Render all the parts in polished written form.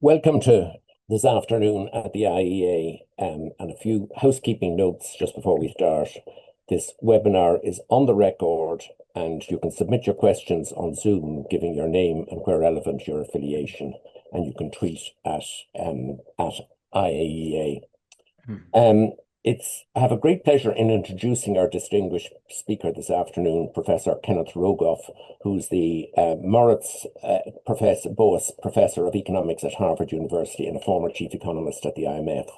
Welcome to this afternoon at the IEA, and a few housekeeping notes just before we start. This webinar is on the record, and you can submit your questions on Zoom, giving your name and, where relevant, your affiliation, and you can tweet at IIEA. I have a great pleasure in introducing our distinguished speaker this afternoon, Professor Kenneth Rogoff, who's the Boas Professor of Economics at Harvard University and a former chief economist at the IMF.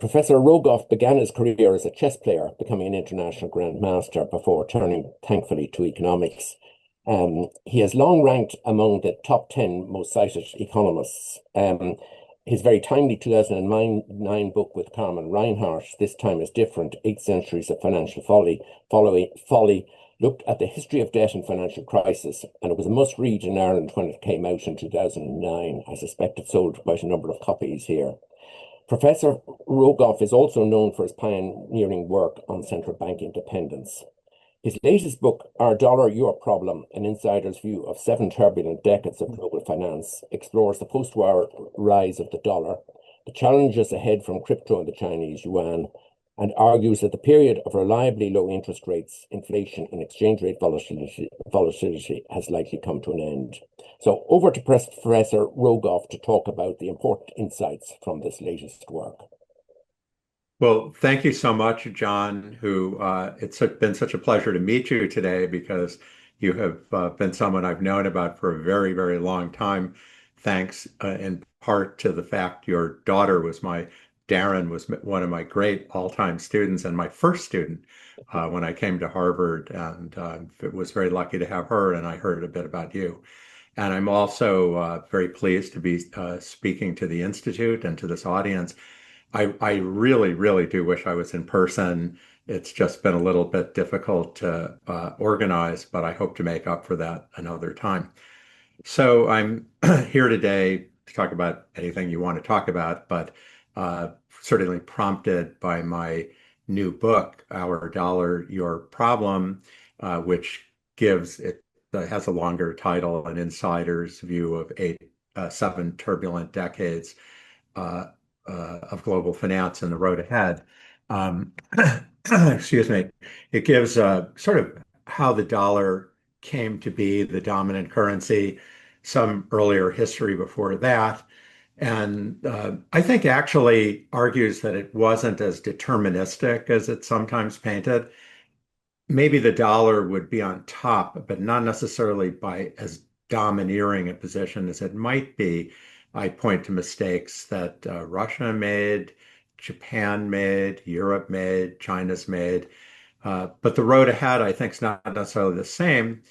Professor Rogoff began his career as a chess player, becoming an international grandmaster before turning, thankfully, to economics. He has long ranked among the top 10 most cited economists. His very timely 2009 book with Carmen Reinhart, This Time is Different, Centuries of Financial Folly, looked at the history of debt and financial crisis, and it was a must-read in Ireland when it came out in 2009. I suspect it sold quite a number of copies here. Professor Rogoff is also known for his pioneering work on central bank independence. His latest book, Our Dollar, Your Problem, An Insider's View of 7 Turbulent Decades of Global Finance, explores the post-war rise of the dollar, the challenges ahead from crypto and the Chinese yuan, and argues that the period of reliably low interest rates, inflation, and exchange rate volatility has likely come to an end. So over to Professor Rogoff to talk about the important insights from this latest work. Well, thank you so much, John, it's been such a pleasure to meet you today because you have been someone I've known about for a very, very long time, thanks in part to the fact your daughter Darren was one of my great all-time students and my first student when I came to Harvard, and was very lucky to have her, and I heard a bit about you. And I'm also very pleased to be speaking to the Institute and to this audience. I really, really do wish I was in person. It's just been a little bit difficult to organize, but I hope to make up for that another time. So I'm here today to talk about anything you want to talk about, but certainly prompted by my new book, Our Dollar, Your Problem, which has a longer title, An Insider's View of 7 Turbulent Decades of global finance and the road ahead. Excuse me. It gives sort of how the dollar came to be the dominant currency, some earlier history before that, and I think actually argues that it wasn't as deterministic as it's sometimes painted. Maybe the dollar would be on top, but not necessarily by as domineering a position as it might be. I point to mistakes that Russia made, Japan made, Europe made, China's made. But the road ahead, I think, is not necessarily the same.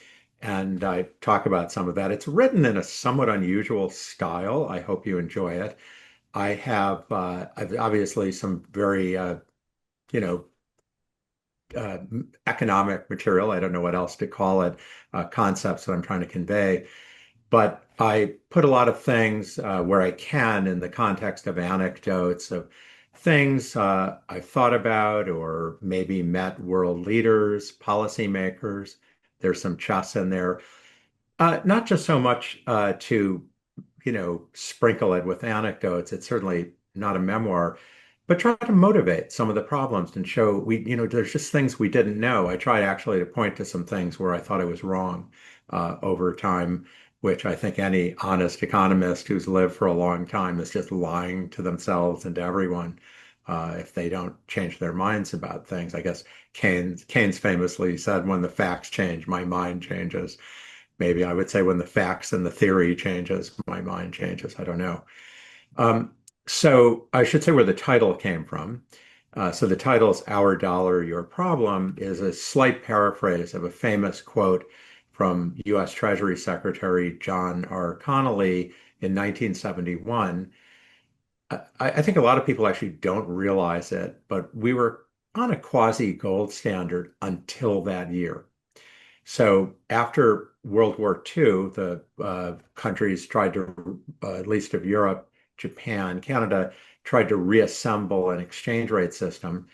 And I talk about some of that. It's written in a somewhat unusual style. I hope you enjoy it. I've obviously some very, you know, economic material. I don't know what else to call it, concepts that I'm trying to convey. But I put a lot of things where I can in the context of anecdotes of things I've thought about or maybe met world leaders, policymakers. There's some chess in there. Not just so much to, sprinkle it with anecdotes. It's certainly not a memoir, but try to motivate some of the problems and show there's just things we didn't know. I tried actually to point to some things where I thought I was wrong over time, which I think any honest economist who's lived for a long time is just lying to themselves and to everyone if they don't change their minds about things. I guess Keynes famously said, when the facts change, my mind changes. Maybe I would say when the facts and the theory changes, my mind changes. I don't know. So I should say where the title came from. So the title is Our Dollar, Your Problem is a slight paraphrase of a famous quote from U.S. Treasury Secretary John R. Connally in 1971. I think a lot of people actually don't realize it, but we were on a quasi gold standard until that year. So after World War II, the countries tried to, at least of Europe, Japan, Canada, tried to reassemble an exchange rate system.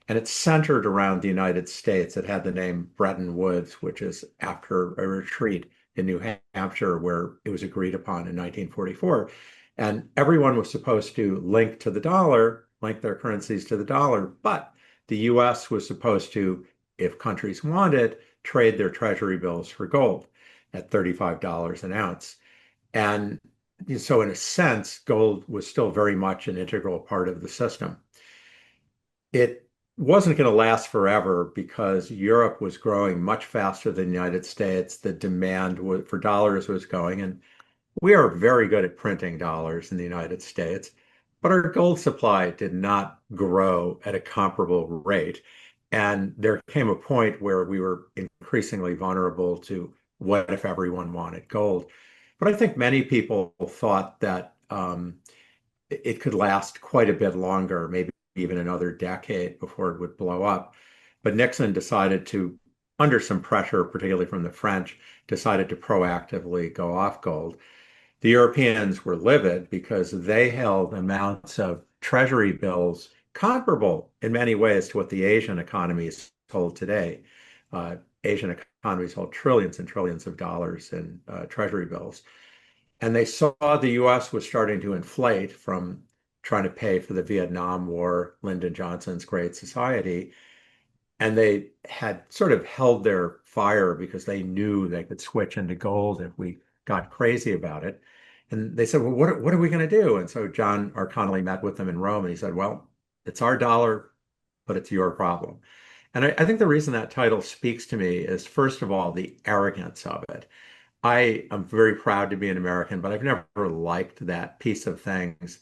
And it's centered around the United States. It had the name Bretton Woods, which is after a retreat in New Hampshire where it was agreed upon in 1944. And everyone was supposed to link to the dollar, link their currencies to the dollar, but the US was supposed to, if countries wanted, trade their treasury bills for gold at $35 an ounce. And so, in a sense, gold was still very much an integral part of the system. It wasn't going to last forever because Europe was growing much faster than the United States. The demand for dollars was going, and we are very good at printing dollars in the United States, but our gold supply did not grow at a comparable rate. And there came a point where we were increasingly vulnerable to what if everyone wanted gold. But I think many people thought that it could last quite a bit longer, maybe even another decade before it would blow up. But Nixon decided to, under some pressure, particularly from the French, decided to proactively go off gold. The Europeans were livid because they held amounts of treasury bills comparable in many ways to what the Asian economies hold today. Asian economies hold trillions and trillions of dollars in treasury bills. And they saw the US was starting to inflate from trying to pay for the Vietnam War, Lyndon Johnson's Great Society. And they had sort of held their fire because they knew they could switch into gold if we got crazy about it. And they said, well, what are we going to do? And so John R. Connolly met with them in Rome and he said, well, it's our dollar, but it's your problem. And I think the reason that title speaks to me is, first of all, the arrogance of it. I am very proud to be an American, but I've never liked that piece of things.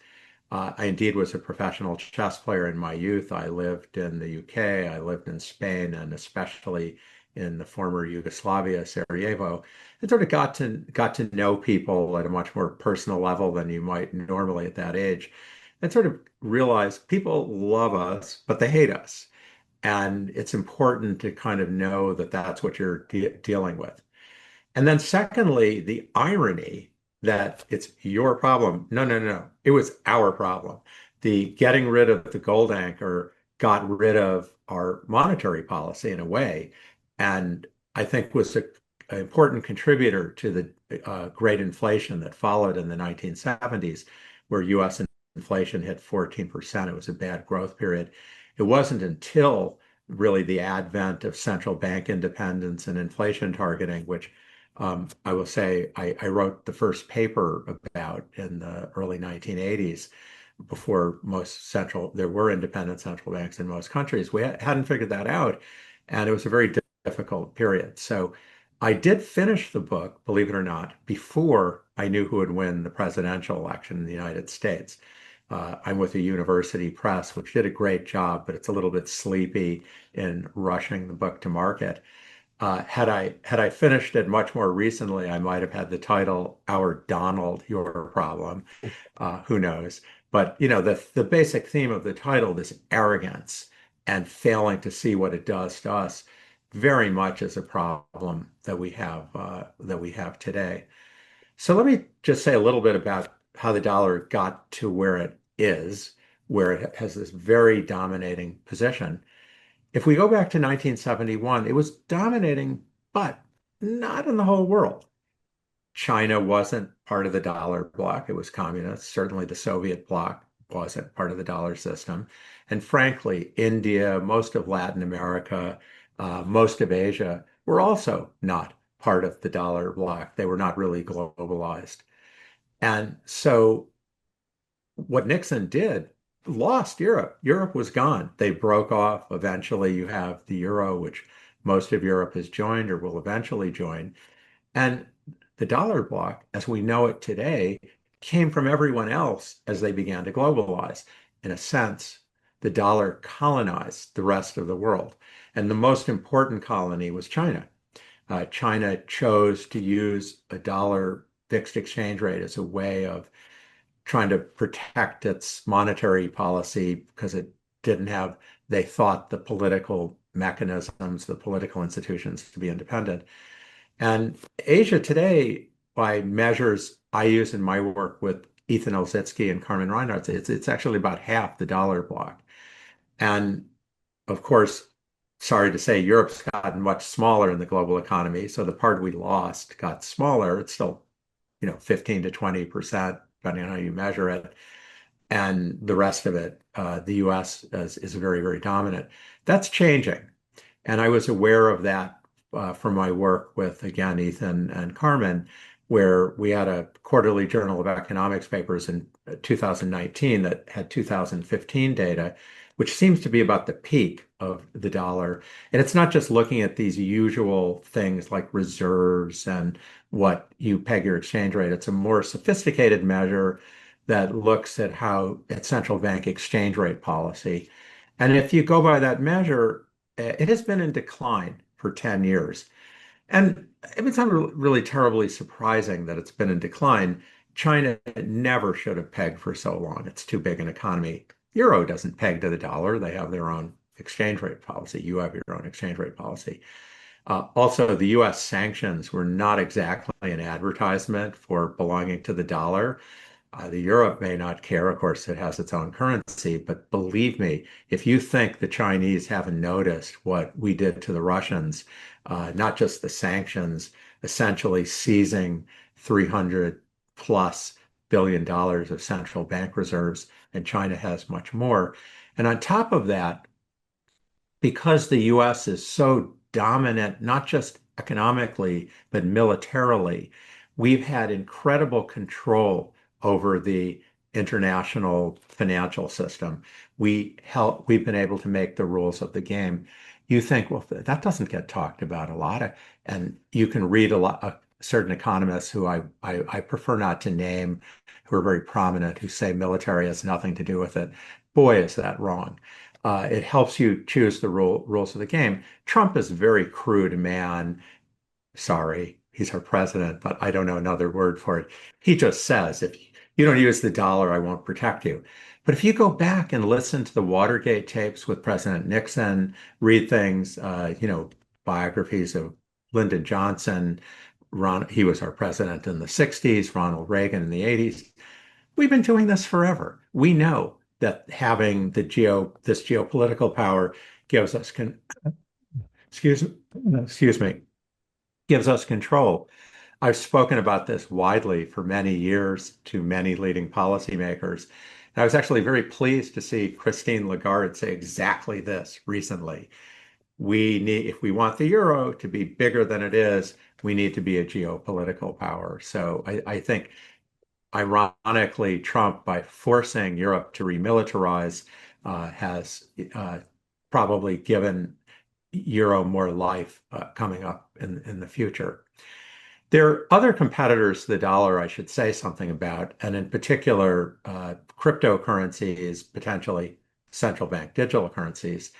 I indeed was a professional chess player in my youth. I lived in the UK, I lived in Spain, and especially in the former Yugoslavia, Sarajevo, and sort of got to know people at a much more personal level than you might normally at that age, and sort of realized people love us, but they hate us. And it's important to kind of know that that's what you're dealing with. And then secondly, the irony that it's your problem. No, no, no. It was our problem. The getting rid of the gold anchor got rid of our monetary policy in a way, and I think was an important contributor to the great inflation that followed in the 1970s, where US inflation hit 14%. It was a bad growth period. It wasn't until really the advent of central bank independence and inflation targeting, which I will say I wrote the first paper about in the early 1980s before there were independent central banks in most countries. We hadn't figured that out, and it was a very difficult period. So I did finish the book, believe it or not, before I knew who would win the presidential election in the United States. I'm with a university press, which did a great job, but it's a little bit sleepy in rushing the book to market. Had I finished it much more recently, I might have had the title "Our Donald, Your Problem." Who knows? But the basic theme of the title, this arrogance and failing to see what it does to us, very much is a problem that we have today. So let me just say a little bit about how the dollar got to where it is, where it has this very dominating position. If we go back to 1971, it was dominating, but not in the whole world. China wasn't part of the dollar bloc. It was communist. Certainly the Soviet bloc wasn't part of the dollar system. And frankly, India, most of Latin America, most of Asia were also not part of the dollar bloc. They were not really globalized. And so what Nixon did lost Europe. Europe was gone. They broke off. Eventually, you have the euro, which most of Europe has joined or will eventually join. And the dollar bloc, as we know it today, came from everyone else as they began to globalize. In a sense, the dollar colonized the rest of the world. And the most important colony was China. China chose to use a dollar fixed exchange rate as a way of trying to protect its monetary policy because it didn't have, they thought, the political mechanisms, the political institutions to be independent. And Asia today, by measures I use in my work with Ethan Olszewski and Carmen Reinhart, it's actually about half the dollar bloc. And of course, sorry to say, Europe's gotten much smaller in the global economy. So the part we lost got smaller. It's still, 15 to 20%, depending on how you measure it. And the rest of it, the US is very, very dominant. That's changing. And I was aware of that from my work with, again, Ethan and Carmen, where we had a quarterly Journal of Economics papers in 2019 that had 2015 data, which seems to be about the peak of the dollar. And it's not just looking at these usual things like reserves and what you peg your exchange rate. It's a more sophisticated measure that looks at central bank exchange rate policy. And if you go by that measure, it has been in decline for 10 years. And it's not really terribly surprising that it's been in decline. China never should have pegged for so long. It's too big an economy. Euro doesn't peg to the dollar. They have their own exchange rate policy. You have your own exchange rate policy. Also, the US sanctions were not exactly an advertisement for belonging to the dollar. The Europe may not care. Of course, it has its own currency. But believe me, if you think the Chinese haven't noticed what we did to the Russians, not just the sanctions, essentially seizing 300 plus billion dollars of central bank reserves, and China has much more. And on top of that, because the US is so dominant, not just economically, but militarily, we've had incredible control over the international financial system. We've been able to make the rules of the game. You think, well, that doesn't get talked about a lot. And you can read a lot, certain economists who I prefer not to name, who are very prominent, who say military has nothing to do with it. Boy, is that wrong. It helps you choose the rules of the game. Trump is a very crude man. Sorry, he's our president, but I don't know another word for it. He just says, if you don't use the dollar, I won't protect you. But if you go back and listen to the Watergate tapes with President Nixon, read things, biographies of Lyndon Johnson, he was our president in the 60s, Ronald Reagan in the 80s. We've been doing this forever. We know that having this geopolitical power gives us excuse excuse me gives us control. I've spoken about this widely for many years to many leading policymakers. And I was actually very pleased to see Christine Lagarde say exactly this recently. If we want the euro to be bigger than it is, we need to be a geopolitical power. So I think ironically, Trump, by forcing Europe to remilitarize, has probably given euro more life coming up in the future. There are other competitors to the dollar I should say something about, and in particular, cryptocurrencies, potentially central bank digital currencies.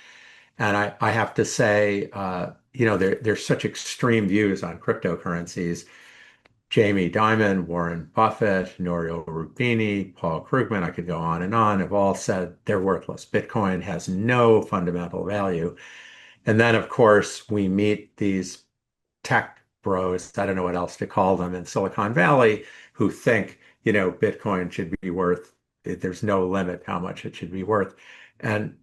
And I have to say, there's such extreme views on cryptocurrencies. Jamie Dimon, Warren Buffett, Nouriel Roubini, Paul Krugman, I could go on and on, have all said they're worthless. Bitcoin has no fundamental value. And then, of course, we meet these tech bros, I don't know what else to call them, in Silicon Valley, who think, Bitcoin should be worth, there's no limit how much it should be worth. And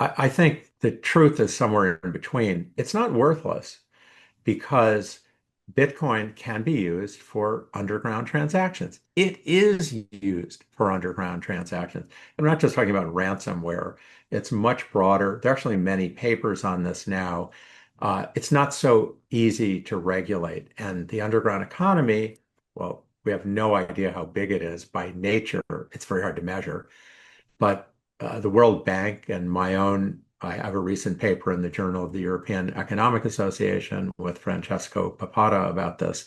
I think the truth is somewhere in between. It's not worthless because Bitcoin can be used for underground transactions. It is used for underground transactions. I'm not just talking about ransomware. It's much broader. There are actually many papers on this now. It's not so easy to regulate. And the underground economy, well, we have no idea how big it is by nature. It's very hard to measure. But the World Bank and I have a recent paper in the Journal of the European Economic Association with Francesco Papata about this.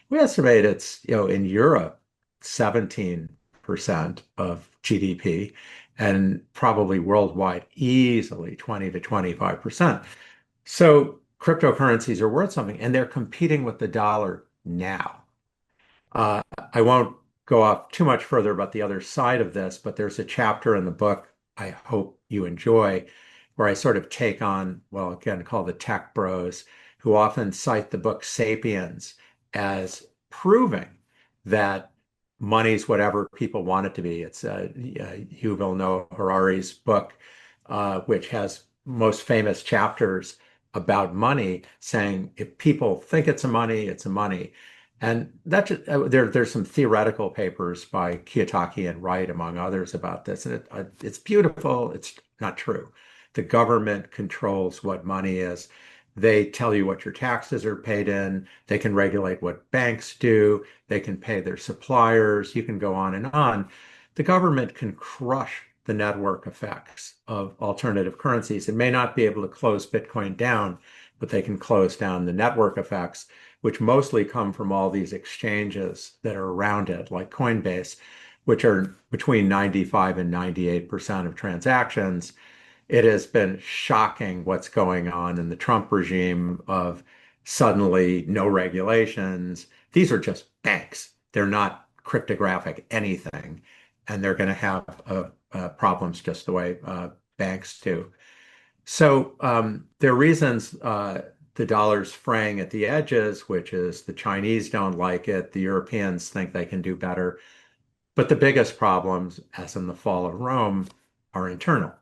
We estimate it's, in Europe, 17% of GDP, and probably worldwide, easily 20 to 25%. So cryptocurrencies are worth something, and they're competing with the dollar now. I won't go off too much further about the other side of this, but there's a chapter in the book I hope you enjoy where I sort of take on, well, again, called the tech bros, who often cite the book Sapiens as proving that money's whatever people want it to be. It's Yuval Noah Harari's book, which has most famous chapters about money, saying if people think it's a money, it's a money. And there's some theoretical papers by Kiyotaki and Wright, among others, about this, and it's beautiful. It's not true. The government controls what money is. They tell you what your taxes are paid in. They can regulate what banks do. They can pay their suppliers. You can go on and on. The government can crush the network effects of alternative currencies. It may not be able to close Bitcoin down, but they can close down the network effects, which mostly come from all these exchanges that are around it, like Coinbase, which are between 95 and 98% of transactions. It has been shocking what's going on in the Trump regime of suddenly no regulations. These are just banks. They're not cryptographic anything, and they're going to have problems just the way banks do. So there are reasons the dollar's fraying at the edges, which is the Chinese don't like it, the Europeans think they can do better. But the biggest problems, as in the fall of Rome, are internal.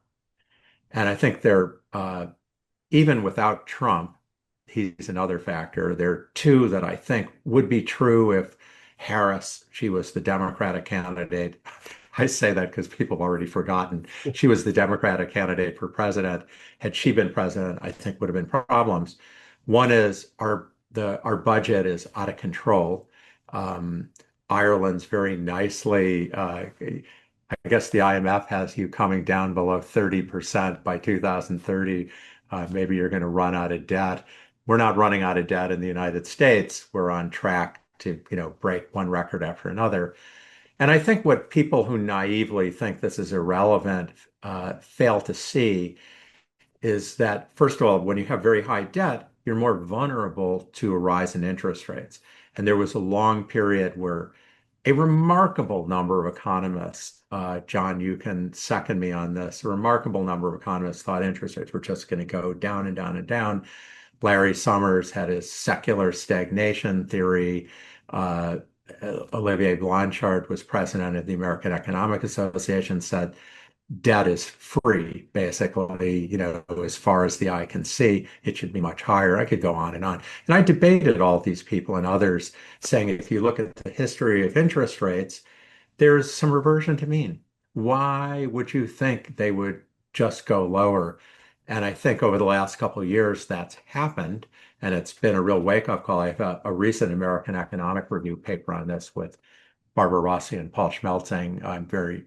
And I think they're, even without Trump, he's another factor. There are two that I think would be true if Harris, she was the Democratic candidate. I say that because people have already forgotten. She was the Democratic candidate for president. Had she been president, I think would have been problems. One is our budget is out of control. Um, Ireland's very nicely, I guess the IMF has you coming down below 30% by 2030. Maybe you're going to run out of debt. We're not running out of debt in the United States. We're on track to, break one record after another. And I think what people who naively think this is irrelevant fail to see is that, first of all, when you have very high debt, you're more vulnerable to a rise in interest rates. And there was a long period where a remarkable number of economists, John, you can second me on this, a remarkable number of economists thought interest rates were just going to go down and down and down. Larry Summers had his secular stagnation theory. Olivier Blanchard was president of the American Economic Association, said debt is free, basically, as far as the eye can see. It should be much higher. I could go on. And I debated all these people and others saying, if you look at the history of interest rates, there's some reversion to mean. Why would you think they would just go lower? And I think over the last couple of years, that's happened. And it's been a real wake-up call. I have a recent American Economic Review paper on this with Barbara Rossi and Paul Schmelzing. I'm very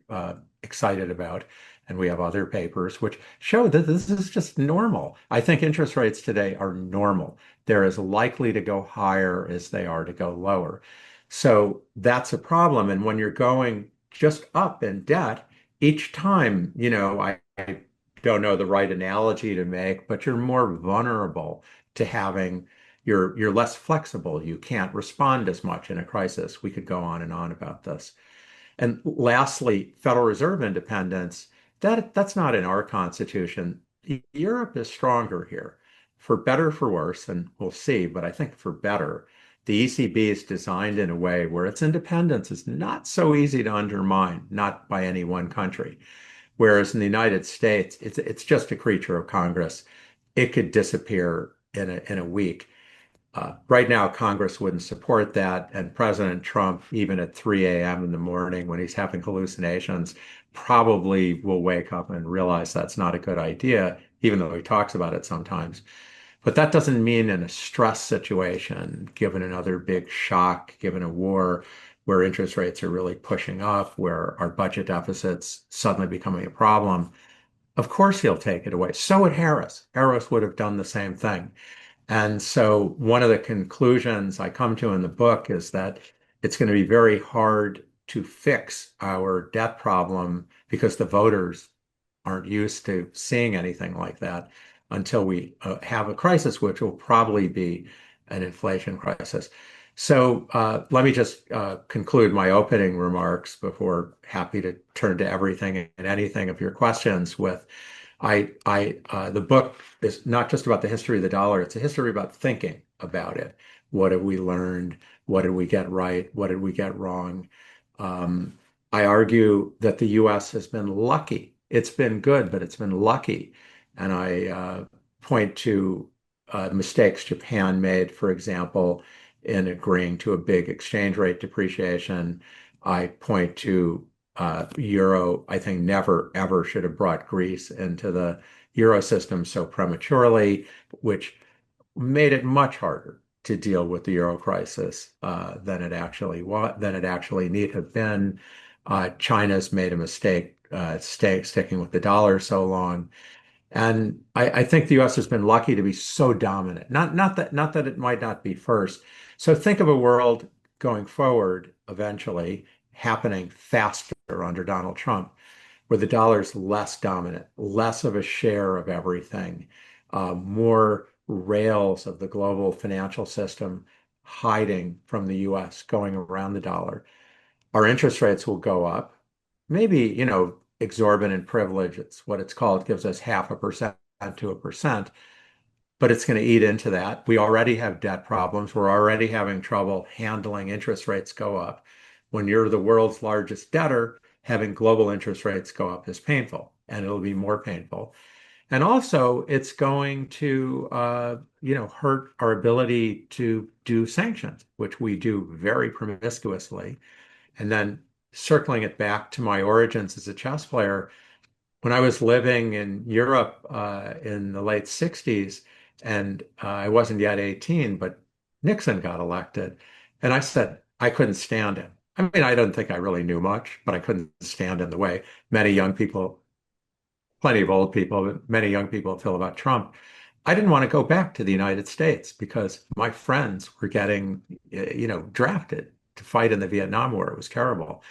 excited about. And we have other papers which show that this is just normal. I think interest rates today are normal. They're as likely to go higher as they are to go lower. So that's a problem. And when you're going just up in debt, each time, I don't know the right analogy to make, but you're more vulnerable to having you're less flexible. You can't respond as much in a crisis. We could go on and on about this. And lastly, Federal Reserve independence, that's not in our Constitution. Europe is stronger here, for better, for worse, and we'll see, but I think for better. The ECB is designed in a way where its independence is not so easy to undermine, not by any one country. Whereas in the United States, it's just a creature of Congress. It could disappear in a week. Right now, Congress wouldn't support that, and President Trump, even at 3 a.m. in the morning when he's having hallucinations, probably will wake up and realize that's not a good idea, even though he talks about it sometimes. But that doesn't mean in a stress situation, given another big shock, given a war where interest rates are really pushing up, where our budget deficit's suddenly becoming a problem. Of course, he'll take it away. So would Harris. Harris would have done the same thing. And so one of the conclusions I come to in the book is that it's going to be very hard to fix our debt problem because the voters aren't used to seeing anything like that until we have a crisis, which will probably be an inflation crisis. So let me just conclude my opening remarks before happy to turn to everything and anything of your questions with the book is not just about the history of the dollar, it's a history about thinking about it. What have we learned? What did we get right? What did we get wrong? I argue that the US has been lucky. It's been good, but it's been lucky. And I point to mistakes Japan made, for example, in agreeing to a big exchange rate depreciation. I point to euro. I think never ever should have brought Greece into the euro system so prematurely, which made it much harder to deal with the euro crisis than it actually need have been. China's made a mistake sticking with the dollar so long. And I think the U.S. has been lucky to be so dominant. Not that it might not be first. So think of a world going forward, eventually happening faster under Donald Trump, where the dollar's less dominant, less of a share of everything, more rails of the global financial system hiding from the U.S., going around the dollar. Our interest rates will go up. Maybe, exorbitant privilege, it's what it's called, gives us 0.5% to 1%, but it's going to eat into that. We already have debt problems. We're already having trouble handling interest rates go up. When you're the world's largest debtor, having global interest rates go up is painful, and it'll be more painful. And also, it's going to, hurt our ability to do sanctions, which we do very promiscuously. And then circling it back to my origins as a chess player, when I was living in Europe in the late 60s, and I wasn't yet 18, but Nixon got elected. And I said, I couldn't stand him. I mean, I don't think I really knew much, but I couldn't stand in the way many young people, plenty of old people, but many young people feel about Trump. I didn't want to go back to the United States because my friends were getting, drafted to fight in the Vietnam War. It was terrible.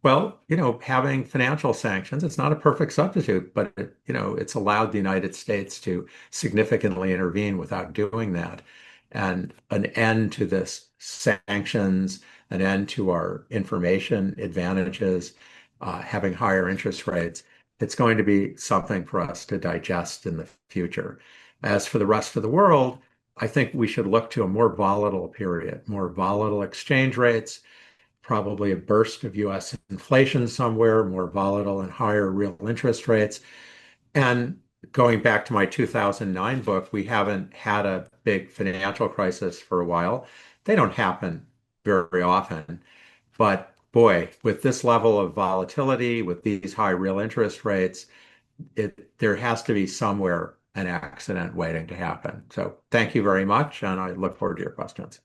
Well, having financial sanctions, it's not a perfect substitute, but it's allowed the United States to significantly intervene without doing that. And an end to this sanctions, an end to our information advantages, having higher interest rates, it's going to be something for us to digest in the future. As for the rest of the world, I think we should look to a more volatile period, more volatile exchange rates, probably a burst of US inflation somewhere, more volatile and higher real interest rates. And going back to my 2009 book, we haven't had a big financial crisis for a while. They don't happen very often. But boy, with this level of volatility, with these high real interest rates, there has to be somewhere an accident waiting to happen. So thank you very much, and I look forward to your questions.